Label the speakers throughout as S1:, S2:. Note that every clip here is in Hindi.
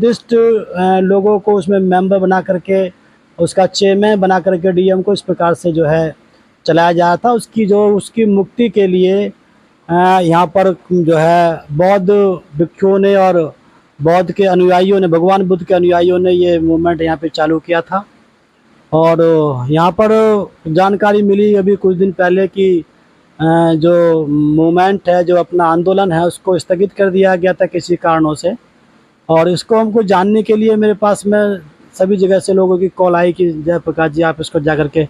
S1: निर्दिष्ट लोगों को उसमें मेंबर बना करके, उसका चेयरमैन बना करके डीएम को इस प्रकार से जो है चलाया जा रहा था। उसकी मुक्ति के लिए यहाँ पर जो है बौद्ध भिक्षुओं ने और बौद्ध के अनुयायियों ने, भगवान बुद्ध के अनुयायियों ने ये मूवमेंट यहाँ पे चालू किया था। और यहाँ पर जानकारी मिली अभी कुछ दिन पहले कि जो मूवमेंट है, जो अपना आंदोलन है, उसको स्थगित कर दिया गया था किसी कारणों से। और इसको हमको जानने के लिए मेरे पास में सभी जगह से लोगों की कॉल आई कि जयप्रकाश जी आप इसको जा करके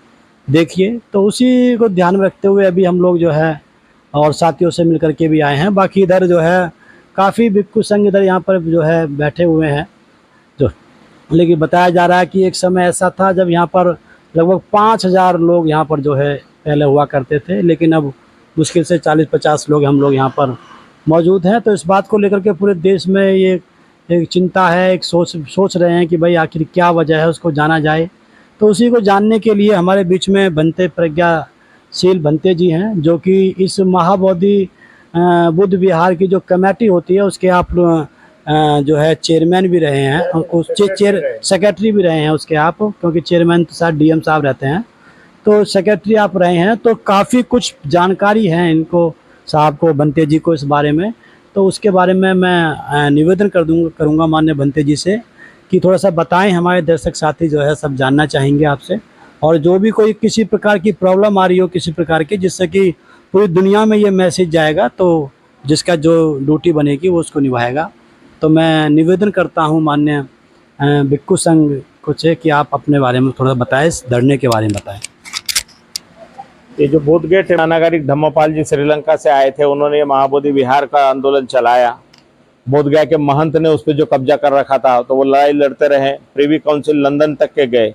S1: देखिए। तो उसी को ध्यान में रखते हुए अभी हम लोग जो है और साथियों से मिल करके भी आए हैं। बाकी इधर जो है काफ़ी भिक्षु संघ इधर यहाँ पर जो है बैठे हुए हैं। जो लेकिन बताया जा रहा है कि एक समय ऐसा था जब यहाँ पर लगभग 5000 लोग यहाँ पर जो है पहले हुआ करते थे, लेकिन अब मुश्किल से 40-50 लोग हम लोग यहाँ पर मौजूद हैं। तो इस बात को लेकर के पूरे देश में ये एक चिंता है, एक सोच रहे हैं कि भाई आखिर क्या वजह है, उसको जाना जाए। तो उसी को जानने के लिए हमारे बीच में भंते प्रज्ञाशील भंते जी हैं, जो कि इस महाबोधि बुद्ध विहार की जो कमेटी होती है उसके आप जो है चेयरमैन भी रहे हैं, उस सेक्रेटरी भी रहे हैं उसके आप, क्योंकि चेयरमैन तो शायद डीएम साहब रहते हैं, तो सेक्रेटरी आप रहे हैं। तो काफ़ी कुछ जानकारी है इनको, साहब को, भंते जी को, इस बारे में। तो उसके बारे में मैं निवेदन करूँगा माननीय भंते जी से कि थोड़ा सा बताएं, हमारे दर्शक साथी जो है सब जानना चाहेंगे आपसे। और जो भी कोई किसी प्रकार की प्रॉब्लम आ रही हो किसी प्रकार की, जिससे कि पूरी दुनिया में ये मैसेज जाएगा, तो जिसका जो ड्यूटी बनेगी वो उसको निभाएगा। तो मैं निवेदन करता हूँ माननीय भिक्षु संघ को कि आप अपने बारे में थोड़ा बताएं, इस धरने के बारे में बताएं।
S2: ये जो बोध गए थे अनागारिक धम्मपाल जी श्रीलंका से आए थे, उन्होंने ये महाबोधि विहार का आंदोलन चलाया। बोध गया के महंत ने उस पर जो कब्जा कर रखा था, तो वो लड़ाई लड़ते रहे, प्रिवी काउंसिल लंदन तक के गए,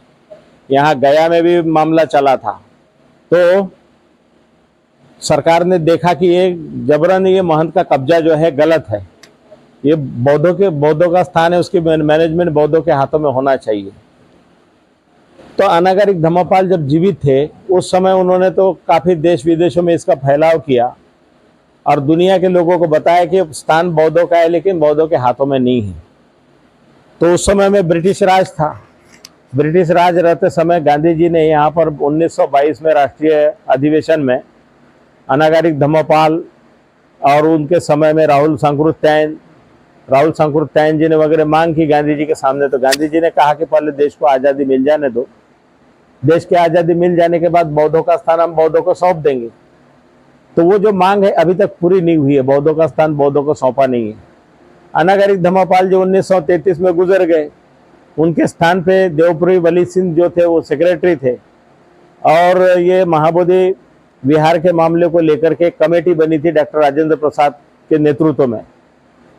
S2: यहाँ गया में भी मामला चला था। तो सरकार ने देखा कि ये जबरन ये महंत का कब्जा जो है गलत है, ये बौद्धों का स्थान है, उसकी मैनेजमेंट बौद्धों के हाथों में होना चाहिए। तो अनागारिक धम्मपाल जब जीवित थे उस समय उन्होंने तो काफ़ी देश विदेशों में इसका फैलाव किया और दुनिया के लोगों को बताया कि स्थान बौद्धों का है, लेकिन बौद्धों के हाथों में नहीं है। तो उस समय में ब्रिटिश राज था। ब्रिटिश राज रहते समय गांधी जी ने यहाँ पर 1922 में राष्ट्रीय अधिवेशन में अनागारिक धम्मपाल और उनके समय में राहुल सांकृत्यायन जी ने वगैरह मांग की गांधी जी के सामने। तो गांधी जी ने कहा कि पहले देश को आज़ादी मिल जाने दो, देश की आज़ादी मिल जाने के बाद बौद्धों का स्थान हम बौद्धों को सौंप देंगे। तो वो जो मांग है अभी तक पूरी नहीं हुई है, बौद्धों का स्थान बौद्धों को सौंपा नहीं है। अनागारिक धम्मपाल जो 1933 में गुजर गए, उनके स्थान पे देवपुरी वली सिंह जो थे वो सेक्रेटरी थे। और ये महाबोधि विहार के मामले को लेकर के कमेटी बनी थी डॉक्टर राजेंद्र प्रसाद के नेतृत्व में।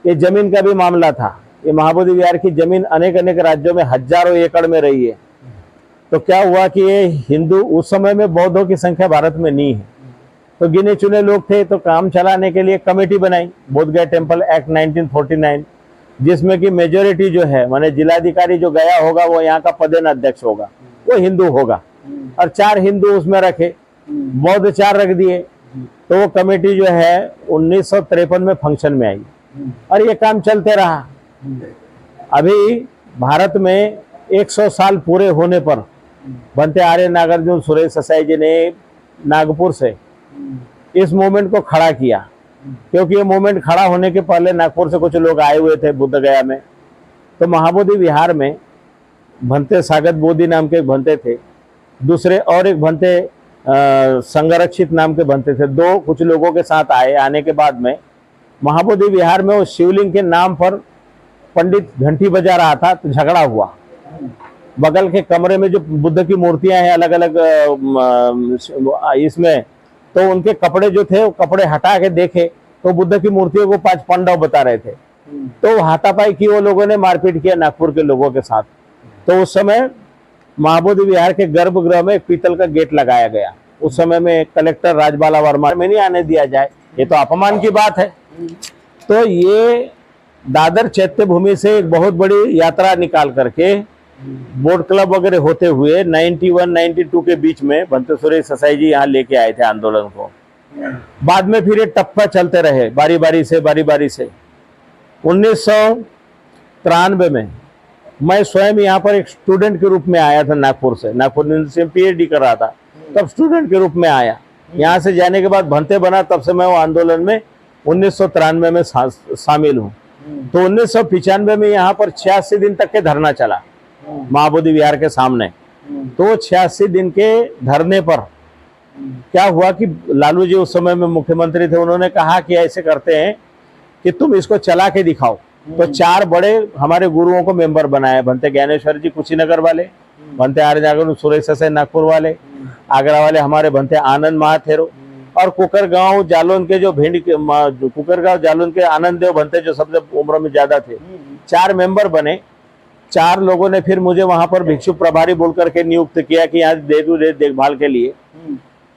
S2: ये जमीन का भी मामला था। ये महाबोधि विहार की जमीन अनेक राज्यों में हजारों एकड़ में रही है। तो क्या हुआ कि ये हिंदू, उस समय में बौद्धों की संख्या भारत में नहीं है, तो गिने चुने लोग थे, तो काम चलाने के लिए कमेटी बनाई, बोध गया टेम्पल एक्ट 1949, जिसमें कि मेजोरिटी जो है माने जिलाधिकारी जो गया होगा वो यहाँ का पदेन अध्यक्ष होगा, वो हिंदू होगा, और 4 हिंदू उसमें रखे, बौद्ध 4 रख दिए। तो वो कमेटी जो है 1953 में फंक्शन में आई और ये काम चलते रहा। अभी भारत में 100 साल पूरे होने पर भंते आर्य नागार्जुन सुरेश ससाई जी ने नागपुर से इस मूवमेंट को खड़ा किया, क्योंकि ये मूवमेंट खड़ा होने के पहले नागपुर से कुछ लोग आए हुए थे बुद्ध गया में। तो महाबोधि विहार में भंते सागत बोधि नाम के एक भंते थे, दूसरे और एक भंते संरक्षित नाम के भंते थे। 2 कुछ लोगों के साथ आए। आने के बाद में महाबोधि विहार में उस शिवलिंग के नाम पर पंडित घंटी बजा रहा था, तो झगड़ा हुआ। बगल के कमरे में जो बुद्ध की मूर्तियां हैं अलग अलग इसमें, तो उनके कपड़े जो थे वो कपड़े हटा के देखे तो बुद्ध की मूर्तियों को 5 पांडव बता रहे थे। तो हाथापाई की, वो लोगों ने मारपीट किया नागपुर के लोगों के साथ। तो उस समय महाबोधि विहार के गर्भगृह में एक पीतल का गेट लगाया गया। उस समय में कलेक्टर राजबाला वर्मा में नहीं आने दिया जाए, ये तो अपमान की बात है। तो ये दादर चैत्य भूमि से एक बहुत बड़ी यात्रा निकाल करके बोट क्लब वगैरह होते हुए 91-92 के बीच में भंते सुरेश ससाई जी यहाँ लेके आए थे आंदोलन को। बाद में फिर ये टप्पा चलते रहे बारी बारी से। 1900 1993 में मैं स्वयं यहाँ पर एक स्टूडेंट के रूप में आया था नागपुर से यूनिवर्सिटी में PhD कर रहा था, तब स्टूडेंट के रूप में आया। यहाँ से जाने के बाद भंते बना, तब से मैं वो आंदोलन में 1993 में शामिल हूँ। तो 1995 में यहाँ पर 86 दिन तक के धरना चला महाबोधि विहार के सामने। तो 86 दिन के धरने पर क्या हुआ कि लालू जी उस समय में मुख्यमंत्री थे, उन्होंने कहा कि ऐसे करते हैं कि तुम इसको चला के दिखाओ। तो 4 बड़े हमारे गुरुओं को मेंबर बनाए, भंते ज्ञानेश्वर जी कुशीनगर वाले, भंते आर्यनागर सुरेश ससाई नागपुर वाले, आगरा वाले हमारे भंते आनंद महाथेरो, और कुकरगांव जालौन के जो कुकरगांव जालौन के आनंद देव भंते जो सबसे उम्र में ज्यादा थे, 4 मेंबर बने। 4 लोगों ने फिर मुझे वहां पर भिक्षु प्रभारी बोल करके नियुक्त किया कि यहाँ डे टू डे देखभाल के लिए।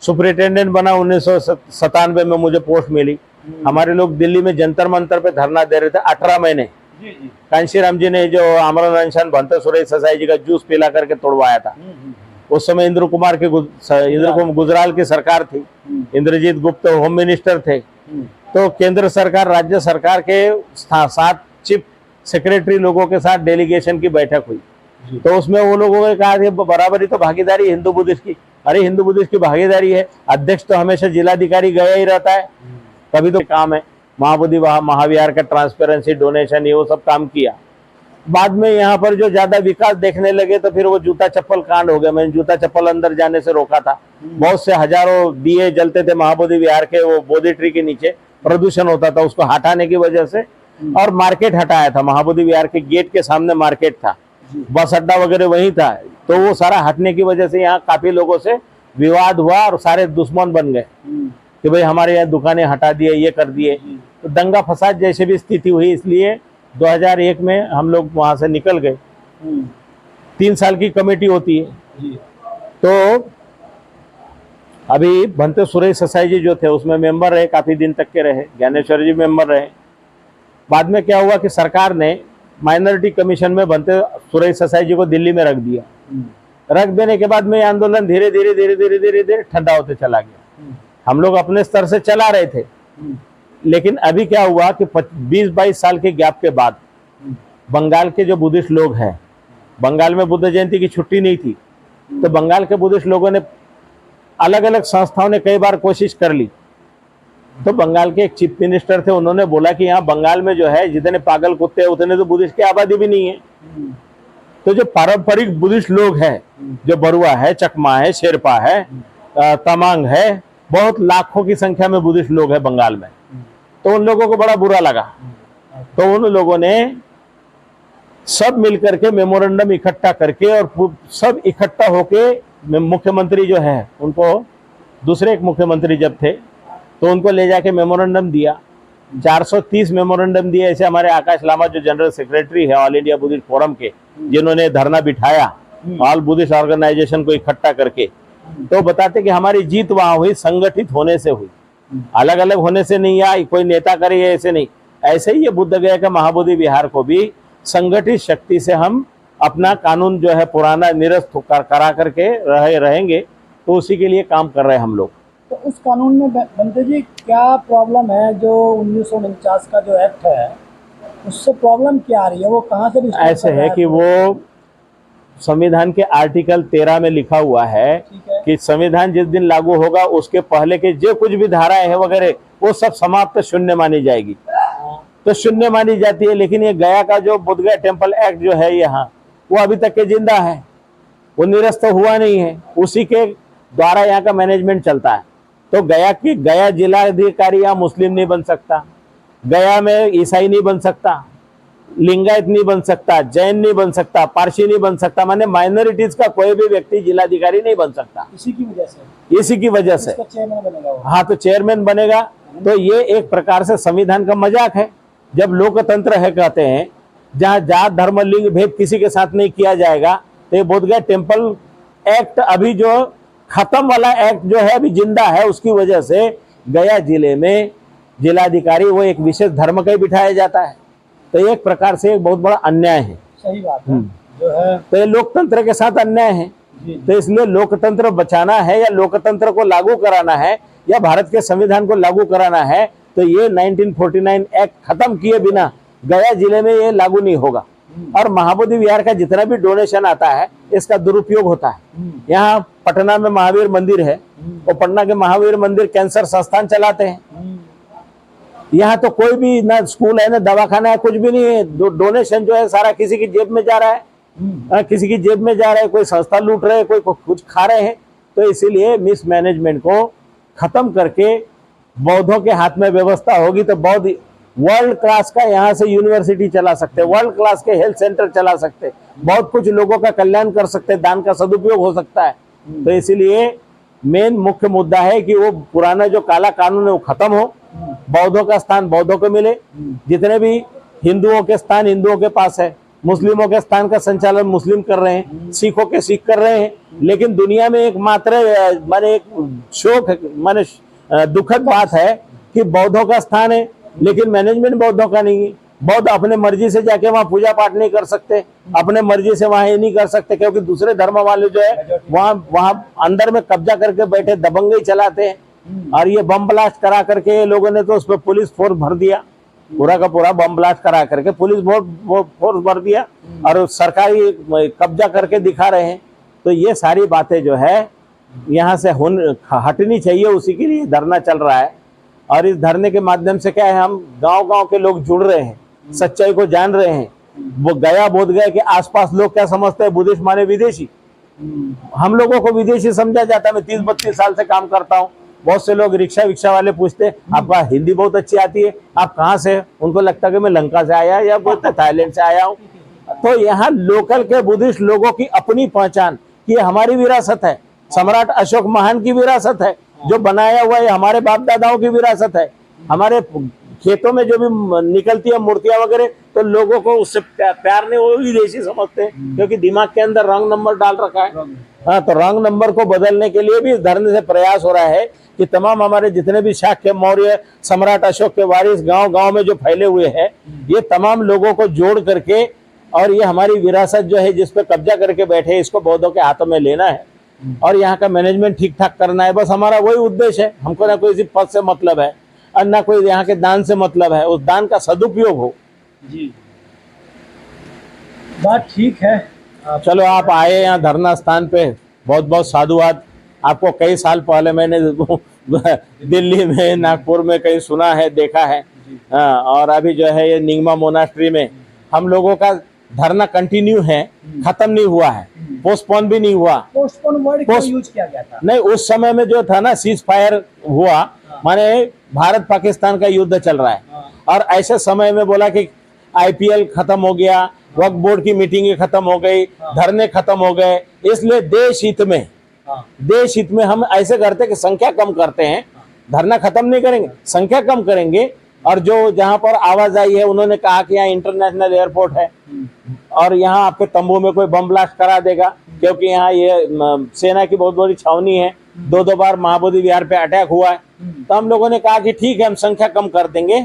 S2: सुपरिटेंडेंट बना 1997 में मुझे पोस्ट मिली। हमारे लोग दिल्ली में जंतर मंतर पे धरना दे रहे थे 18 महीने। कांशीराम जी ने जो आमरण अनशन भंते सुरेश ससाई जी का जूस पिला करके तोड़वाया था। उस समय इंद्र कुमार गुजराल की सरकार थी, इंद्रजीत गुप्त होम मिनिस्टर थे। तो केंद्र सरकार राज्य सरकार के 7 चीफ सेक्रेटरी लोगों के साथ डेलीगेशन की बैठक हुई। तो उसमें वो लोगों ने कहा कि बराबरी तो भागीदारी हिंदू बुद्धिस्ट की। अरे हिंदू बुद्धिस्ट की भागीदारी है, अध्यक्ष तो हमेशा जिलाधिकारी गया ही रहता है, कभी तो काम है। महाबोधि महाविहार का ट्रांसपेरेंसी, डोनेशन, ये वो सब काम किया। बाद में यहाँ पर जो ज्यादा विकास देखने लगे तो फिर वो जूता चप्पल कांड हो गया। मैंने जूता चप्पल अंदर जाने से रोका था। बहुत से हजारों दिए जलते थे महाबोधि विहार के, वो बोधि ट्री के नीचे प्रदूषण होता था, उसको हटाने की वजह से। और मार्केट हटाया था, महाबोधि विहार के गेट के सामने मार्केट था, बस अड्डा वगैरह वही था। तो वो सारा हटने की वजह से यहाँ काफी लोगों से विवाद हुआ और सारे दुश्मन बन गए कि भाई हमारे यहाँ दुकानें हटा दिए, ये कर दिए। तो दंगा फसाद जैसे भी स्थिति हुई, इसलिए 2001 में हम लोग वहां से निकल गए। 3 साल की कमेटी होती है। तो अभी भंते सुरेश ससाई जी जो थे उसमें मेंबर रहे, काफी दिन तक के रहे। ज्ञानेश्वर जी मेंबर रहे। बाद में क्या हुआ कि सरकार ने माइनॉरिटी कमीशन में भंते सुरेश ससाई जी को दिल्ली में रख दिया। रख देने के बाद में आंदोलन धीरे धीरे ठंडा होते चला गया। हम लोग अपने स्तर से चला रहे थे, लेकिन अभी क्या हुआ कि 20-22 साल के गैप के बाद बंगाल के जो बुद्धिस्ट लोग हैं, बंगाल में बुद्ध जयंती की छुट्टी नहीं थी, तो बंगाल के बुद्धिस्ट लोगों ने अलग अलग संस्थाओं ने कई बार कोशिश कर ली। तो बंगाल के एक चीफ मिनिस्टर थे, उन्होंने बोला कि यहाँ बंगाल में जो है जितने पागल कुत्ते हैं उतने तो बुद्धिस्ट की आबादी भी नहीं है। तो जो पारंपरिक बुद्धिस्ट लोग हैं, जो बरुआ है, चकमा है, शेरपा है, तमांग है, बहुत लाखों की संख्या में बुद्धिस्ट लोग हैं बंगाल में। तो उन लोगों को बड़ा बुरा लगा। तो उन लोगों ने सब मिलकर के मेमोरेंडम इकट्ठा करके और सब इकट्ठा होके मुख्यमंत्री जो है उनको, दूसरे एक मुख्यमंत्री जब थे तो उनको ले जाके मेमोरेंडम दिया। 430 मेमोरेंडम दिए। ऐसे हमारे आकाश लामा जो जनरल सेक्रेटरी है ऑल इंडिया बुद्धिस्ट फोरम के, जिन्होंने धरना बिठाया ऑल बुद्धिस्ट ऑर्गेनाइजेशन को इकट्ठा करके, तो बताते कि हमारी जीत वहां हुई संगठित होने से हुई, अलग अलग होने से नहीं, या कोई नेता करे ऐसे नहीं। ऐसे ही ये बुद्ध गया का महाबोधि विहार को भी संगठित शक्ति से हम अपना कानून जो है पुराना निरस्त करा करके रहेंगे। तो उसी के लिए काम कर रहे हैं हम लोग।
S1: तो उस कानून में भंते जी क्या प्रॉब्लम है? जो 1949 का जो एक्ट है उससे प्रॉब्लम क्या आ रही है? वो कहाँ से?
S2: ऐसे है कि वो संविधान के आर्टिकल 13 में लिखा हुआ है कि संविधान जिस दिन लागू होगा उसके पहले के जो कुछ भी धाराएं है वगैरह वो सब समाप्त शून्य मानी जाएगी। तो शून्य मानी जाती है। लेकिन ये गया का जो बुद्ध गया टेम्पल एक्ट जो है यहाँ, वो अभी तक के जिंदा है, वो निरस्त हुआ नहीं है। उसी के द्वारा यहाँ का मैनेजमेंट चलता है। तो गया जिलाधिकारी यहाँ मुस्लिम नहीं बन सकता, गया में ईसाई नहीं बन सकता, लिंगायत नहीं बन सकता, जैन नहीं बन सकता, पारसी नहीं बन सकता, माने माइनॉरिटीज का कोई भी व्यक्ति जिलाधिकारी नहीं बन सकता।
S1: इसी की वजह से चेयरमैन बनेगा।
S2: हाँ, तो चेयरमैन बनेगा। तो ये एक प्रकार से संविधान का मजाक है। जब लोकतंत्र है कहते हैं, जहाँ जात धर्म लिंग भेद किसी के साथ नहीं किया जाएगा, तो ये बोध गया टेम्पल एक्ट अभी जो खत्म वाला एक्ट जो है अभी जिंदा है। उसकी वजह से गया जिले में जिलाधिकारी वो एक विशेष धर्म का ही बिठाया जाता है। तो एक प्रकार से एक बहुत बड़ा अन्याय है।
S1: सही बात है जो है।
S2: तो ये लोकतंत्र के साथ अन्याय है। तो इसलिए लोकतंत्र बचाना है या लोकतंत्र को लागू कराना है या भारत के संविधान को लागू कराना है, तो ये 1949 एक्ट खत्म किए बिना गया जिले में ये लागू नहीं होगा। और महाबोधि विहार का जितना भी डोनेशन आता है इसका दुरुपयोग होता है। यहाँ पटना में महावीर मंदिर है, और पटना के महावीर मंदिर कैंसर संस्थान चलाते हैं। यहाँ तो कोई भी ना स्कूल है ना दवाखाना है, कुछ भी नहीं है। डोनेशन जो है सारा किसी की जेब में जा रहा है, किसी की जेब में जा रहा है, कोई संस्था लूट रहे हैं, कोई कुछ खा रहे हैं। तो इसीलिए मिसमैनेजमेंट को खत्म करके बौद्धों के हाथ में व्यवस्था होगी तो बौद्ध वर्ल्ड क्लास का यहाँ से यूनिवर्सिटी चला सकते, वर्ल्ड क्लास के हेल्थ सेंटर चला सकते, बहुत कुछ लोगों का कल्याण कर सकते, दान का सदुपयोग हो सकता है। तो इसीलिए मेन मुख्य मुद्दा है कि वो पुराना जो काला कानून है वो खत्म हो, बौद्धों का स्थान बौद्धों को मिले, जितने भी हिंदुओं के स्थान हिंदुओं के पास है, मुस्लिमों के स्थान का संचालन मुस्लिम कर रहे हैं, सिखों के सिख कर रहे हैं। लेकिन दुनिया में एक मात्र माने एक शोक माने दुखद बात है कि बौद्धों का स्थान है लेकिन मैनेजमेंट बौद्धों का नहीं है। बौद्ध अपने मर्जी से जाके वहाँ पूजा पाठ नहीं कर सकते, अपने मर्जी से वहाँ ये नहीं कर सकते, क्योंकि दूसरे धर्म वाले जो है वहाँ अंदर में कब्जा करके बैठे दबंगई चलाते हैं। और ये बम ब्लास्ट करा करके लोगों ने तो उस पर पुलिस फोर्स भर दिया, पूरा का पूरा बम ब्लास्ट करा करके पुलिस फोर्स भर दिया और सरकारी कब्जा करके दिखा रहे हैं। तो ये सारी बातें जो है यहाँ से हटनी चाहिए, उसी के लिए धरना चल रहा है। और इस धरने के माध्यम से क्या है, हम गांव-गांव के लोग जुड़ रहे हैं, सच्चाई को जान रहे हैं। वो गया बोध गया कि आसपास लोग क्या समझते हैं, बुद्धिस्ट माने विदेशी। हम लोगों को विदेशी समझा जाता है। मैं 30-32 साल से काम करता हूँ। बहुत से लोग रिक्शा विक्शा वाले पूछते हैं आपका हिंदी बहुत अच्छी आती है, आप कहाँ से? उनको लगता है कि मैं लंका से आया या बोलते थाईलैंड से आया हूँ। तो यहाँ लोकल के बुद्धिस्ट लोगों की अपनी पहचान, ये हमारी विरासत है, सम्राट अशोक महान की विरासत है, जो बनाया हुआ है हमारे बाप दादाओं की विरासत है। हमारे खेतों में जो भी निकलती है मूर्तियां वगैरह, तो लोगों को उससे प्यार नहीं, वो विदेशी समझते हैं, क्योंकि दिमाग के अंदर रंग नंबर डाल रखा है। हाँ, तो रंग नंबर को बदलने के लिए भी इस धरने से प्रयास हो रहा है कि तमाम हमारे जितने भी शाक्य मौर्य सम्राट अशोक के वारिस गांव-गांव में जो फैले हुए हैं, ये तमाम लोगों को जोड़ करके, और ये हमारी विरासत जो है जिस पे कब्जा करके बैठे, इसको बौद्धों के हाथों में लेना है और यहाँ का मैनेजमेंट ठीक ठाक करना है। बस हमारा वही उद्देश्य है। हमको ना कोई पद से मतलब है और ना कोई यहाँ के दान से मतलब है, उस दान का सदुपयोग हो।
S1: जी, बात ठीक है।
S2: चलो आप आए यहाँ धरना स्थान पे, बहुत बहुत साधुवाद। आपको कई साल पहले मैंने दिल्ली में, नागपुर में कहीं सुना है, देखा है। हाँ, और अभी जो है ये निगमा मोनास्ट्री में हम लोगों का धरना कंटिन्यू है, खत्म नहीं हुआ है, पोस्टपोन भी नहीं हुआ।
S1: पोस्टपोन वर्ड क्यों यूज किया गया था?
S2: नहीं, उस समय में जो था ना सीज फायर हुआ, माने भारत पाकिस्तान का युद्ध चल रहा है, और ऐसे समय में बोला कि आईपीएल खत्म हो गया, वक्फ बोर्ड की मीटिंगें खत्म हो गई, धरने खत्म हो गए, इसलिए देश हित में हम ऐसे करते कि संख्या कम करते हैं, धरना खत्म नहीं करेंगे, संख्या कम करेंगे। और जो जहां पर आवाज आई है, उन्होंने कहा कि यहाँ इंटरनेशनल एयरपोर्ट है और यहाँ आपके तंबू में कोई बम ब्लास्ट करा देगा, क्योंकि यहाँ ये सेना की बहुत बड़ी छावनी है, 2 बार महाबोधि विहार पे अटैक हुआ है। तो हम लोगों ने कहा कि ठीक है, हम संख्या कम कर देंगे,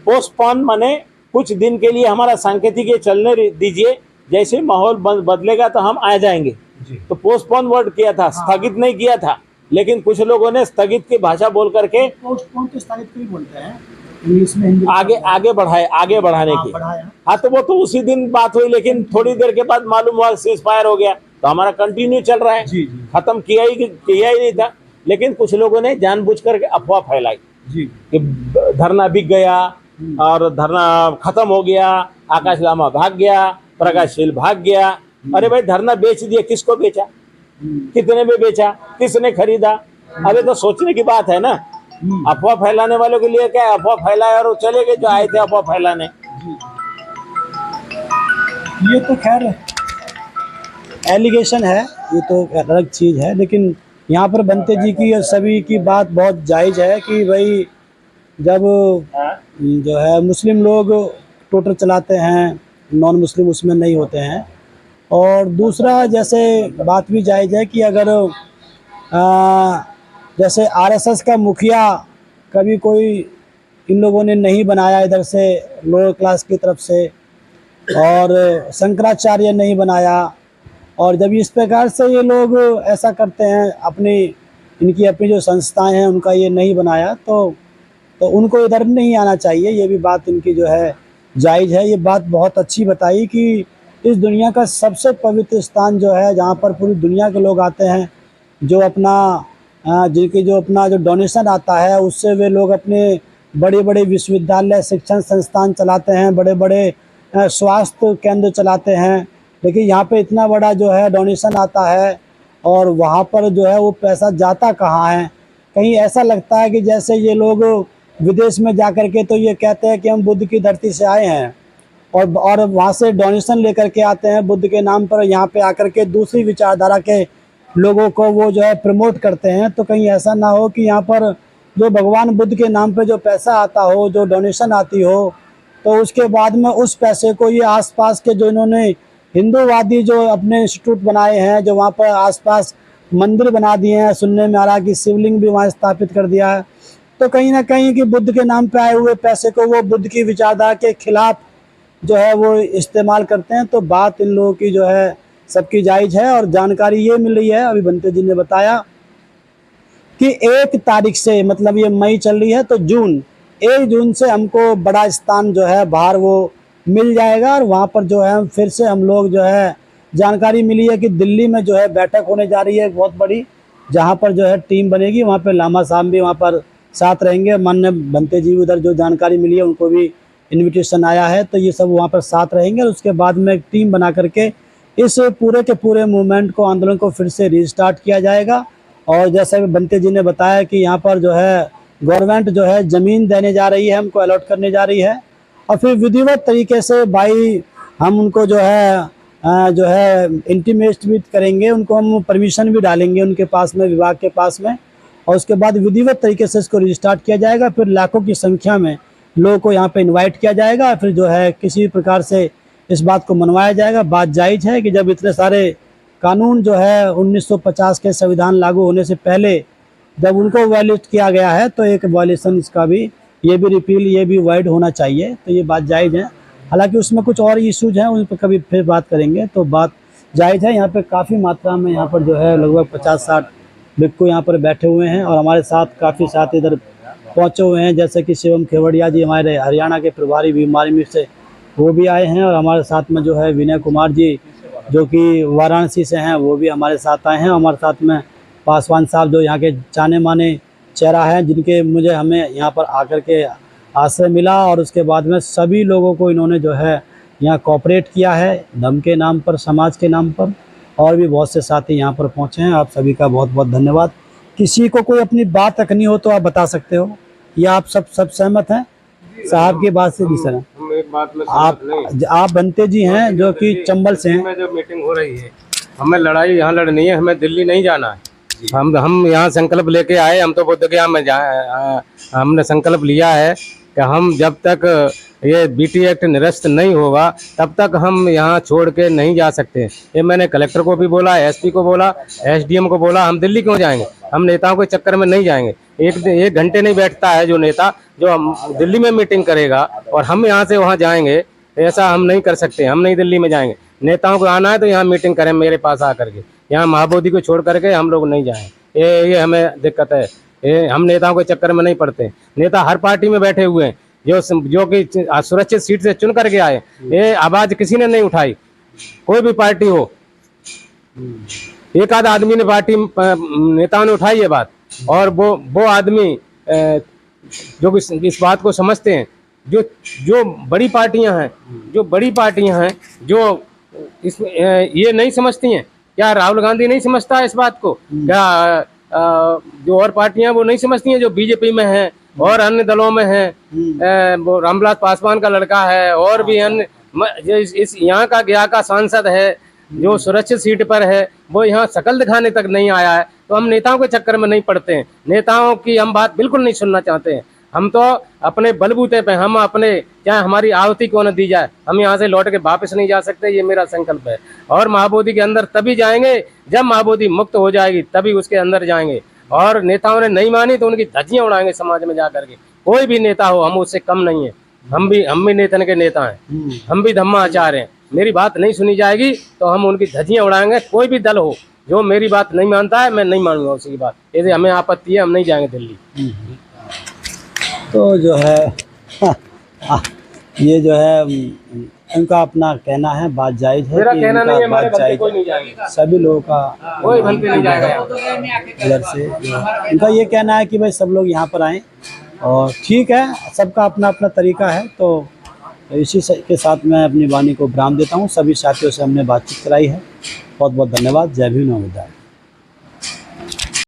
S2: पोस्टपोन माने कुछ दिन के लिए हमारा सांकेतिक चलने दीजिए, जैसे माहौल बदलेगा तो हम आ जाएंगे। तो पोस्टपोन वर्ड किया था, स्थगित नहीं किया था। लेकिन कुछ लोगों ने स्थगित की भाषा बोल करके
S1: पोस्टपोन तो स्थगित क्यों बोलते हैं इंग्लिश में,
S2: आगे बढ़ाने की। हाँ, तो वो तो उसी दिन बात हुई, लेकिन थोड़ी देर के बाद मालूम हुआ सीज फायर हो गया, तो हमारा कंटिन्यू चल रहा है। खत्म किया ही नहीं था। लेकिन कुछ लोगों ने जानबूझ करके अफवाह फैलाई कि धरना बिक गया और धरना खत्म हो गया, आकाश लामा भाग गया, प्रकाशशील भाग गया। अरे भाई, धरना बेच दिया, किसको बेचा, कितने में बेचा, किसने खरीदा? अबे तो सोचने की बात है ना। अफवाह फैलाने वालों के लिए क्या है, अफवाह फैलाए और चले गए जो आए थे अफवाह फैलाने।
S1: ये तो खैर एलिगेशन है, ये तो अलग चीज है। लेकिन यहाँ पर बनते जी की और सभी की बात बहुत जायज है कि भाई जब जो है मुस्लिम लोग टोटल चलाते हैं, नॉन मुस्लिम उसमें नहीं होते हैं। और दूसरा, जैसे बात भी जायज है कि अगर जैसे आरएसएस का मुखिया कभी कोई इन लोगों ने नहीं बनाया इधर से लोअर क्लास की तरफ से, और शंकराचार्य नहीं बनाया, और जब इस प्रकार से ये लोग ऐसा करते हैं, इनकी अपनी जो संस्थाएं हैं उनका ये नहीं बनाया, तो उनको इधर नहीं आना चाहिए। ये भी बात इनकी जो है जायज़ है। ये बात बहुत अच्छी बताई कि इस दुनिया का सबसे पवित्र स्थान जो है, जहाँ पर पूरी दुनिया के लोग आते हैं, जो अपना जिनकी जो अपना जो डोनेशन आता है, उससे वे लोग अपने बड़े-बड़े विश्वविद्यालय, शिक्षण संस्थान चलाते हैं, बड़े-बड़े स्वास्थ्य केंद्र चलाते हैं। लेकिन यहाँ पे इतना बड़ा जो है डोनेशन आता है, और वहाँ पर जो है वो पैसा जाता कहाँ है? कहीं ऐसा लगता है कि जैसे ये लोग विदेश में जा कर के तो ये कहते हैं कि हम बुद्ध की धरती से आए हैं, और वहाँ से डोनेशन लेकर के आते हैं बुद्ध के नाम पर, यहाँ पे आकर के दूसरी विचारधारा के लोगों को वो जो है प्रमोट करते हैं। तो कहीं ऐसा ना हो कि यहाँ पर जो भगवान बुद्ध के नाम पे जो पैसा आता हो, जो डोनेशन आती हो, तो उसके बाद में उस पैसे को ये आसपास के जो इन्होंने हिंदूवादी जो अपने इंस्टीट्यूट बनाए हैं, जो वहाँ पर आसपास मंदिर बना दिए हैं, सुनने में आ रहा है कि शिवलिंग भी वहाँ स्थापित कर दिया है, तो कहीं ना कहीं कि बुद्ध के नाम पे आए हुए पैसे को वो बुद्ध की विचारधारा के खिलाफ जो है वो इस्तेमाल करते हैं। तो बात इन लोगों की जो है सबकी जायज़ है। और जानकारी ये मिल रही है, अभी बंते जी ने बताया कि 1 तारीख से, मतलब ये मई चल रही है, तो 1 जून से हमको बड़ा स्थान जो है बाहर वो मिल जाएगा। और वहाँ पर जो है फिर से हम लोग जो है, जानकारी मिली है कि दिल्ली में जो है बैठक होने जा रही है बहुत बड़ी, जहाँ पर जो है टीम बनेगी, वहाँ पर लामा साहब भी वहाँ पर साथ रहेंगे। माननीय बंते जी उधर जो जानकारी मिली है उनको भी इनविटेशन आया है, तो ये सब वहाँ पर साथ रहेंगे। और उसके बाद में एक टीम बना करके इस पूरे के पूरे मूवमेंट को, आंदोलन को फिर से रीस्टार्ट किया जाएगा। और जैसे बंते जी ने बताया कि यहाँ पर जो है गवर्नमेंट जो है ज़मीन देने जा रही है, हमको अलॉट करने जा रही है, और फिर विधिवत तरीके से भाई हम उनको जो है इंटीमेट भी करेंगे, उनको हम परमिशन भी डालेंगे उनके पास में, विभाग के पास में, और उसके बाद विधिवत तरीके से इसको रिस्टार्ट किया जाएगा। फिर लाखों की संख्या में लोगों को यहाँ पे इनवाइट किया जाएगा, फिर जो है किसी भी प्रकार से इस बात को मनवाया जाएगा। बात जायज़ है कि जब इतने सारे कानून जो है 1950 के संविधान लागू होने से पहले जब उनको वायलेट किया गया है, तो एक वायलेशन इसका भी, ये भी रिपील, ये भी वाइड होना चाहिए। तो ये बात जायज़ है। हालांकि उसमें कुछ और इश्यूज हैं, उन पर कभी फिर बात करेंगे। तो बात जायज़ है। यहाँ पे काफ़ी मात्रा में यहाँ पर जो है लगभग 50-60 भिक्खु यहाँ पर बैठे हुए हैं, और हमारे साथ काफ़ी साथ इधर पहुँचे हुए हैं, जैसे कि शिवम खेवड़िया जी हमारे हरियाणा के प्रभारी बीमारी में से, वो भी आए हैं। और हमारे साथ में जो है विनय कुमार जी जो कि वाराणसी से हैं, वो भी हमारे साथ आए हैं। हमारे साथ में पासवान साहब जो यहाँ के जाने माने चेहरा हैं, जिनके हमें यहाँ पर आकर के आश्रय मिला, और उसके बाद में सभी लोगों को इन्होंने जो है यहाँ कोऑपरेट किया है, धर्म के नाम पर, समाज के नाम पर। और भी बहुत से साथी यहाँ पर पहुँचे हैं। आप सभी का बहुत बहुत धन्यवाद। किसी को कोई अपनी बात रखनी हो तो आप बता सकते हो, या आप सब सहमत हैं साहब की बात से? जी सर,
S3: एक बात में
S1: आप बंते जी हैं जो कि चंबल से हैं।
S3: जो मीटिंग हो रही है, हमें लड़ाई यहाँ लड़नी है, हमें दिल्ली नहीं जाना है। हम यहाँ संकल्प लेके आए, हम तो बुद्ध गया में हमने संकल्प लिया है कि हम जब तक ये बीटी एक्ट निरस्त नहीं होगा तब तक हम यहाँ छोड़ के नहीं जा सकते। ये मैंने कलेक्टर को भी बोला, एसपी को बोला, एसडीएम को बोला। हम दिल्ली क्यों जाएंगे? हम नेताओं के चक्कर में नहीं जाएंगे। एक घंटे नहीं बैठता है जो नेता जो हम दिल्ली में मीटिंग करेगा और हम यहाँ से वहाँ जाएंगे, ऐसा हम नहीं कर सकते। हम नहीं दिल्ली में जाएंगे। नेताओं को आना है तो यहाँ मीटिंग करें मेरे पास आकर के, यहाँ महाबोधि को छोड़ करके हम लोग नहीं जाएं। ये हमें दिक्कत है। हम नेताओं के चक्कर में नहीं पड़ते। नेता हर पार्टी में बैठे हुए हैं, जो कि सुरक्षित सीट से चुन करके आए। ये आवाज किसी ने नहीं उठाई, कोई भी पार्टी हो। एक आध आदमी ने पार्टी नेताओं ने उठाई ये बात, और वो आदमी जो इस बात को समझते हैं, जो बड़ी पार्टियां हैं, जो इसमें ये नहीं समझती हैं। क्या राहुल गांधी नहीं समझता इस बात को? क्या जो और पार्टियां वो नहीं समझती हैं, जो बीजेपी में हैं और अन्य दलों में हैं? वो रामविलास पासवान का लड़का है, और भी अन्य इस यहाँ का गया का सांसद है जो सुरक्षित सीट पर है, वो यहाँ शकल दिखाने तक नहीं आया है। तो हम नेताओं के चक्कर में नहीं पड़ते हैं। नेताओं की हम बात बिल्कुल नहीं सुनना चाहते हैं। हम तो अपने बलबूते पे, हम अपने, चाहे हमारी आहुति क्यों न दी जाए, हम यहाँ से लौट के वापस नहीं जा सकते। ये मेरा संकल्प है। और महाबोधि के अंदर तभी जाएंगे जब महाबोधि मुक्त हो जाएगी, तभी उसके अंदर जाएंगे। और नेताओं ने नहीं मानी तो उनकी धज्जियां उड़ाएंगे समाज में जा करके। कोई भी नेता हो, हम उससे कम नहीं है। हम भी नेतन के नेता हैं, हम भी धम्माचार्य हैं। मेरी बात नहीं सुनी जाएगी तो हम उनकी धज्जियां उड़ाएंगे। कोई भी दल हो जो मेरी बात नहीं मानता है, मैं नहीं मानूंगा उसकी बात। यदि हमें आपत्ति है, हम नहीं जाएंगे दिल्ली।
S1: तो जो है ये जो है उनका अपना कहना है, बात जायज़ है
S3: मेरा
S1: कि
S3: कहना
S1: उनका
S3: नहीं है, हमारे
S1: बात
S3: भलते
S1: जायज़
S3: कोई
S1: है।
S3: नहीं जाएगा,
S1: सभी लोगों का
S3: कोई भलते नहीं जाएगा।
S1: इधर से उनका ये कहना है कि भाई सब लोग यहाँ पर आएँ, और ठीक है, सबका अपना अपना तरीका है। तो इसी के साथ मैं अपनी वाणी को विराम देता हूँ। सभी साथियों से हमने बातचीत कराई है। बहुत बहुत धन्यवाद। जय भीम, नमो बुद्धाय।